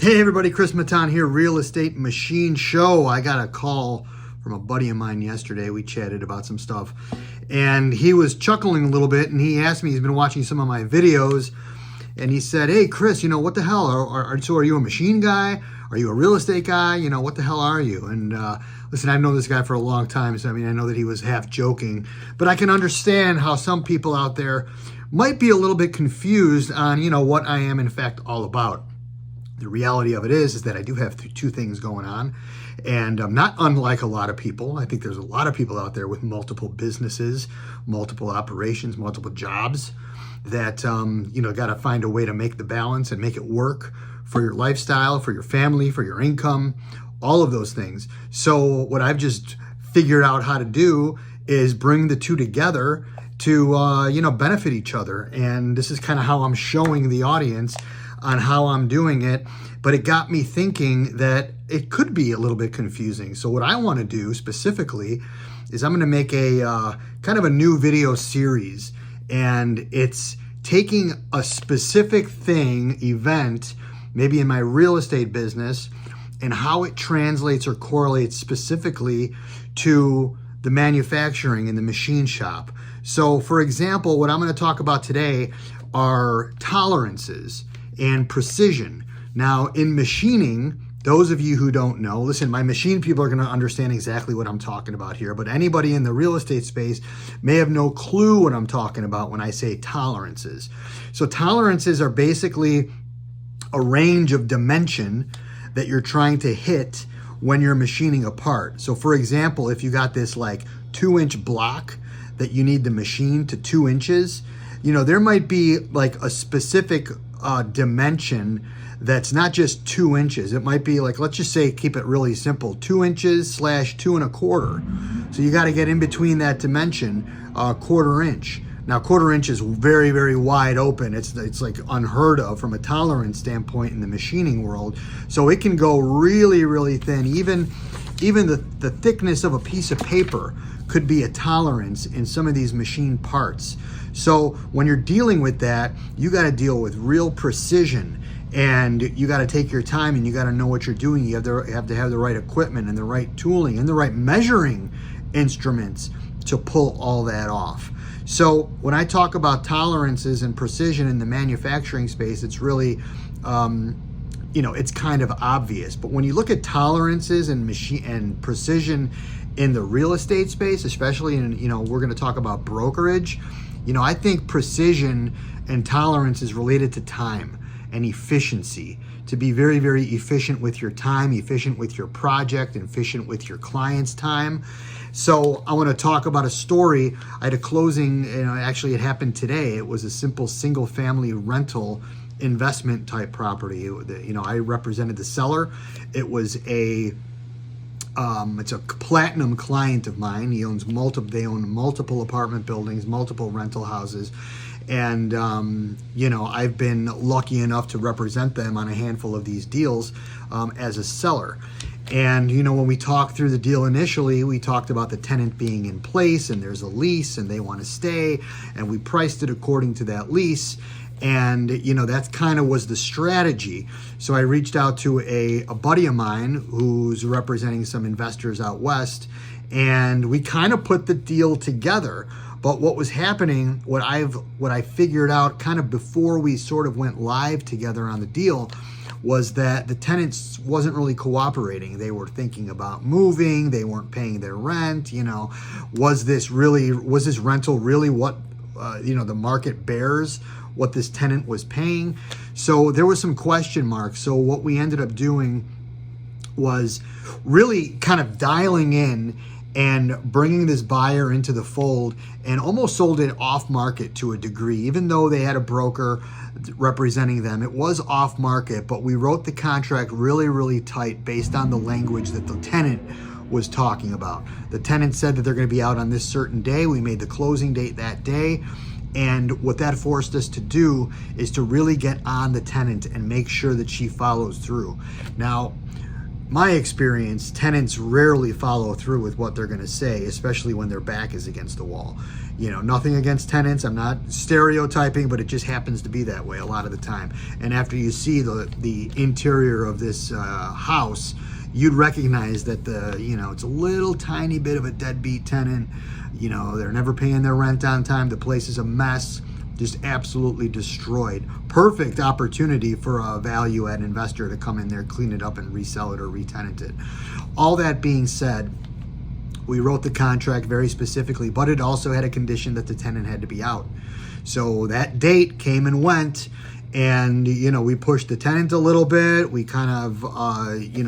Hey everybody, Chris Matan here, Real Estate Machine Show. I got a call from a buddy of mine yesterday. We chatted about some stuff and he was chuckling a little bit and he asked me, he's been watching some of my videos and he said, hey Chris, what the hell? So are you a machine guy? Are you a real estate guy? What the hell are you? And listen, I've known this guy for a long time. So I know that he was half joking, but I can understand how some people out there might be a little bit confused on, what I am in fact all about. The reality of it is that I do have two things going on, and I'm not unlike a lot of people. I think there's a lot of people out there with multiple businesses, multiple operations, multiple jobs that, got to find a way to make the balance and make it work for your lifestyle, for your family, for your income, all of those things. So what I've just figured out how to do is bring the two together to, benefit each other. And this is kind of how I'm showing the audience on how I'm doing it, but it got me thinking that it could be a little bit confusing. So what I want to do specifically is I'm going to make a kind of a new video series, and it's taking a specific event, maybe in my real estate business, and how it translates or correlates specifically to the manufacturing and the machine shop. So for example, what I'm going to talk about today are tolerances and precision. Now, in machining, those of you who don't know, listen, my machine people are going to understand exactly what I'm talking about here, but anybody in the real estate space may have no clue what I'm talking about when I say tolerances. So tolerances are basically a range of dimension that you're trying to hit when you're machining a part. So for example, if you got this like 2-inch block that you need to machine to 2 inches, there might be like a specific dimension that's not just 2 inches. It might be like, let's just say, keep it really simple, 2 inches / 2 1/4. So you got to get in between that dimension, 1/4 inch. Now 1/4 inch is very, very wide open. It's like unheard of from a tolerance standpoint in the machining world. So it can go really, really thin. Even the thickness of a piece of paper could be a tolerance in some of these machine parts. So when you're dealing with that, you got to deal with real precision, and you got to take your time, and you got to know what you're doing. You have to have the right equipment and the right tooling and the right measuring instruments to pull all that off. So when I talk about tolerances and precision in the manufacturing space, it's really, it's kind of obvious. But when you look at tolerances and precision in the real estate space, especially in, we're going to talk about brokerage, I think precision and tolerance is related to time and efficiency. To be very, very efficient with your time, efficient with your project, and efficient with your client's time. So I want to talk about a story. I had a closing, actually it happened today. It was a simple single family rental investment type property. I represented the seller. It was it's a platinum client of mine. They own multiple apartment buildings, multiple rental houses. And, I've been lucky enough to represent them on a handful of these deals as a seller. And, when we talked through the deal initially, we talked about the tenant being in place and there's a lease and they want to stay. And we priced it according to that lease. And, that kind of was the strategy. So I reached out to a buddy of mine who's representing some investors out west, and we kind of put the deal together. But what was happening, what I figured out kind of before we sort of went live together on the deal, was that the tenants wasn't really cooperating. They were thinking about moving. They weren't paying their rent. Was this rental really what, the market bears, what this tenant was paying? So there was some question marks. So what we ended up doing was really kind of dialing in and bringing this buyer into the fold, and almost sold it off market to a degree. Even though they had a broker representing them, it was off market, but we wrote the contract really, really tight based on the language that the tenant was talking about. The tenant said that they're going to be out on this certain day. We made the closing date that day. And what that forced us to do is to really get on the tenant and make sure that she follows through. Now, my experience, tenants rarely follow through with what they're going to say, especially when their back is against the wall. You know, nothing against tenants. I'm not stereotyping, but it just happens to be that way a lot of the time. And after you see the interior of this house, you'd recognize that it's a little tiny bit of a deadbeat tenant. You know, they're never paying their rent on time. The place is a mess. Just absolutely destroyed. Perfect opportunity for a value add investor to come in there, clean it up, and resell it or re-tenant it. All that being said, we wrote the contract very specifically, but it also had a condition that the tenant had to be out. So that date came and went, and we pushed the tenant a little bit. We kind of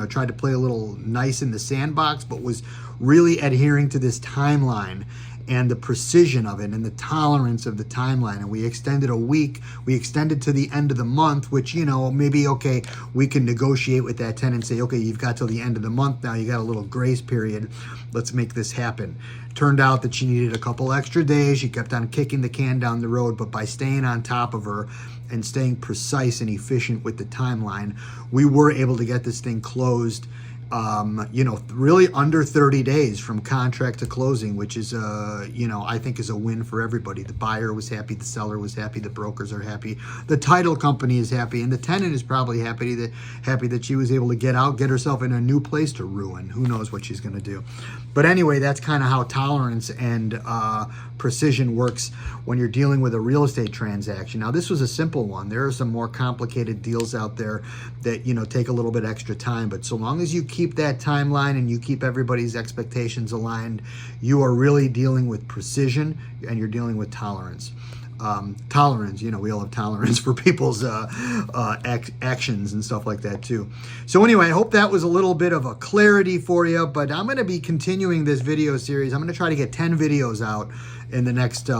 tried to play a little nice in the sandbox, but was really adhering to this timeline and the precision of it and the tolerance of the timeline. And we extended a week. We extended to the end of the month, which, maybe, okay, we can negotiate with that tenant and say, okay, you've got till the end of the month now. You got a little grace period. Let's make this happen. Turned out that she needed a couple extra days. She kept on kicking the can down the road, but by staying on top of her and staying precise and efficient with the timeline, we were able to get this thing closed really under 30 days from contract to closing, which is, I think is a win for everybody. The buyer was happy, the seller was happy, the brokers are happy, the title company is happy, and the tenant is probably happy that she was able to get out, get herself in a new place to ruin. Who knows what she's going to do. But anyway, that's kind of how tolerance and precision works when you're dealing with a real estate transaction. Now, this was a simple one. There are some more complicated deals out there that, take a little bit extra time, but so long as you keep that timeline and you keep everybody's expectations aligned, you are really dealing with precision and you're dealing with tolerance. Tolerance, we all have tolerance for people's actions and stuff like that too. So anyway, I hope that was a little bit of a clarity for you, but I'm going to be continuing this video series. I'm going to try to get 10 videos out in the next,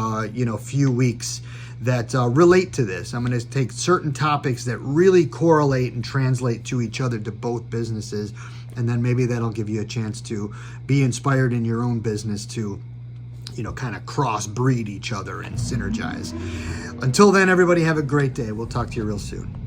few weeks that relate to this. I'm going to take certain topics that really correlate and translate to each other to both businesses, and then maybe that'll give you a chance to be inspired in your own business to kind of cross-breed each other and synergize. Until then, everybody have a great day. We'll talk to you real soon.